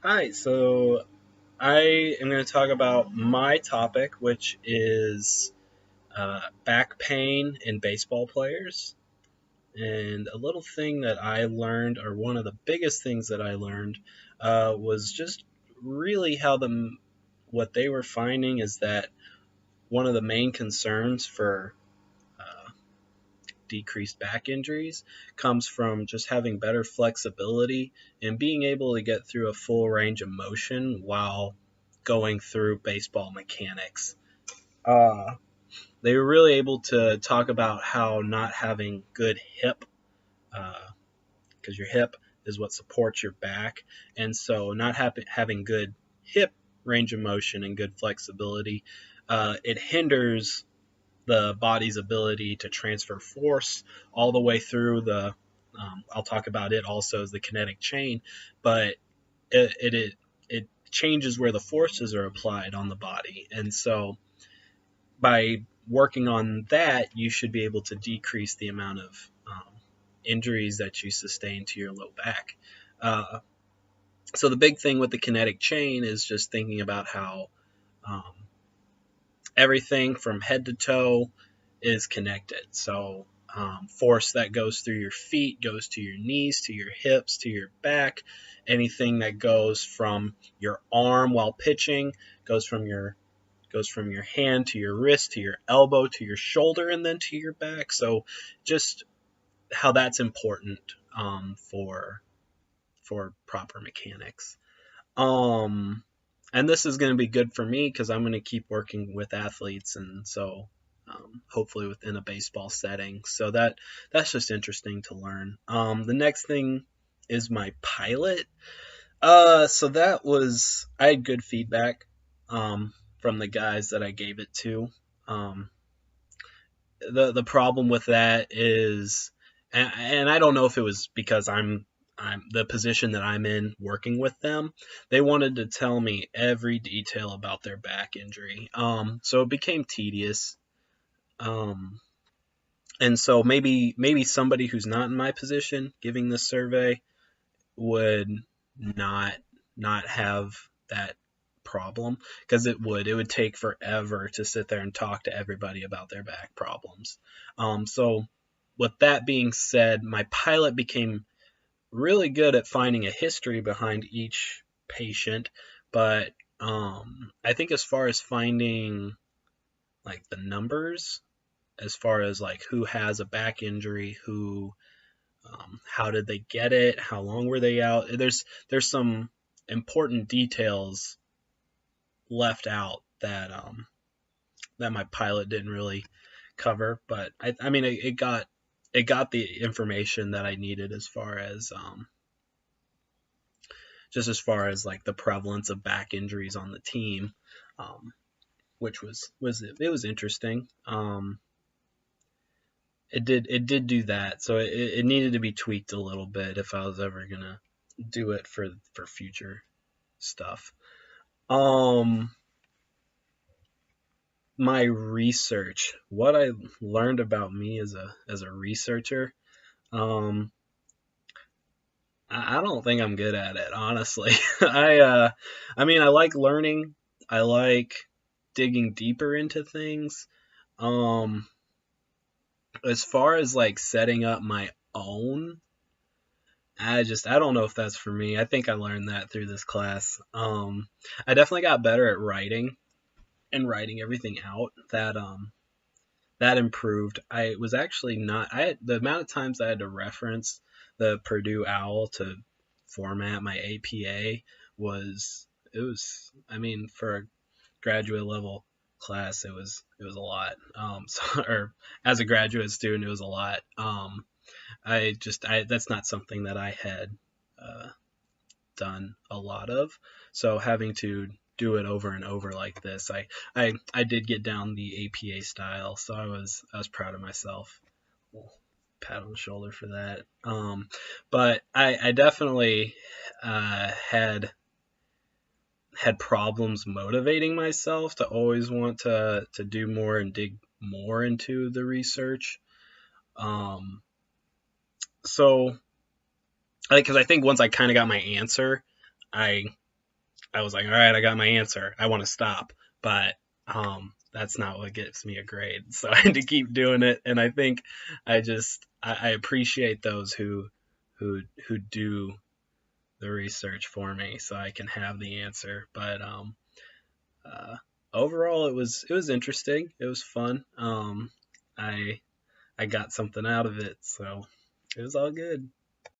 Hi, so I am going to talk about my topic, which is back pain in baseball players. And a little thing that I learned, or one of the biggest things that I learned, was just really how what they were finding is that one of the main concerns for uh, decreased back injuries comes from just having better flexibility and being able to get through a full range of motion while going through baseball mechanics. Uh, they were really able to talk about how not having good hip, because your hip is what supports your back, and so not having good hip range of motion and good flexibility, it hinders the body's ability to transfer force all the way through the. I'll talk about it also as the kinetic chain, but it changes where the forces are applied on the body, and so by working on that, you should be able to decrease the amount of injuries that you sustain to your low back. Uh, so the big thing with the kinetic chain is just thinking about how um, everything from head to toe is connected. So force that goes through your feet goes to your knees, to your hips, to your back. Anything that goes from your arm while pitching goes from your hand to your wrist to your elbow to your shoulder and then to your back. So just how that's important for proper mechanics. Um, and this is going to be good for me because I'm going to keep working with athletes, and so hopefully within a baseball setting. So that's just interesting to learn. The next thing is my pilot. So that was I had good feedback from the guys that I gave it to. Um, the problem with that is, and I don't know if it was because I'm the position that I'm in working with them. They wanted to tell me every detail about their back injury. So it became tedious. Um, and so maybe somebody who's not in my position giving this survey would not not have that problem because it would take forever to sit there and talk to everybody about their back problems. So with that being said, my pilot became really good at finding a history behind each patient, but I think as far as finding like the numbers, as far as like who has a back injury, who how did they get it, how long were they out, there's some important details left out that my pilot didn't really cover, but I mean it got the information that I needed as far as just as far as like the prevalence of back injuries on the team, um, which was it was interesting. It did do that, so it needed to be tweaked a little bit if I was ever gonna do it for future stuff. Um, my research, what I learned about me as a researcher, um, I don't think I'm good at it, honestly. I mean, I like learning. I like digging deeper into things. Um, as far as like setting up my own, I don't know if that's for me. I think I learned that through this class. I definitely got better at writing and writing everything out. That improved. I was actually not. I had the amount of times I had to reference the Purdue OWL to format my APA was it was. I mean, for a graduate level class, it was a lot. So, or as a graduate student, it was a lot. I that's not something that I had uh, done a lot of. So having to do it over and over like this, I did get down the APA style, so I was proud of myself. Well, pat on the shoulder for that. But I definitely had problems motivating myself to always want to do more and dig more into the research. Um, so because I think once I kind of got my answer, I I was like, all right, I got my answer. I want to stop, but that's not what gives me a grade. So I had to keep doing it, and I think I appreciate those who do the research for me, so I can have the answer. But uh, overall, it was interesting. It was fun. I I got something out of it, so it was all good.